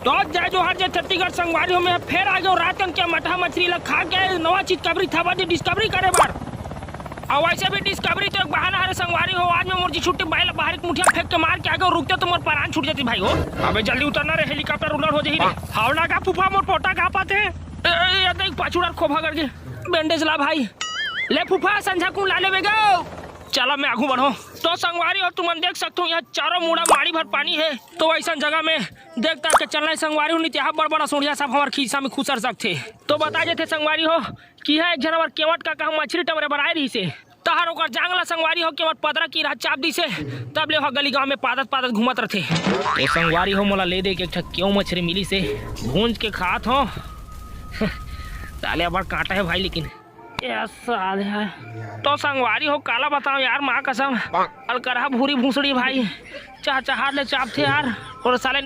तो जय जोहार जय छत्तीसगढ़ संगवारी हो मैं फिर आ गया रातन के मठा मछली ला खा के नवा चीज कबरी था बाजी डिस्कवरी करे बार और वैसे भी डिस्कवरी तो एक बहाना है संगवारी हो। आज मैं मुर्गी छुट्टी बाहर बाहर एक मुठिया फेंक के मार के आगे रुकते तो मोर प्राण छूट जाती भाई हो। अबे जल्दी उतरना रे हेलीकॉप्टर उलट हो जाही रे। हावड़ा का फूफा मोर पोटा का पाते ये देख पाछुड़ा खोभा करके बैंडेज ला भाई ले फूफा संझा को ला लेवे गो। चलो मैं आगू बढ़ो तो संगवारी और तुम देख सकते हो यहाँ चारों मुड़ा माड़ी भर पानी है। तो ऐसा जगह में देखता के चलना है संगवारी हो। नहीं बड़ बड़ा सोनिया साहब हमारे खीसा में खुसर सकते तो बता देते संगवारी हो कि है एक जनवर केवट का कहा मछली टमरे बनाए रही से तहार ओकर जांगला संगवारी हो केवट पदरा की राह चाप दी से तब ले गली गांव में पादत पादत घूमत रथे। तो संगवारी हो मोला ले दे के क्यों मछली मिली से भूंज के खात हो साले अब कांटा है भाई लेकिन साले है। तो संगवारी हो काला बताओ यार माँ कसम अलकरहा भूरी भूसड़ी भाई चाह चाह ले चाप थे यार और साले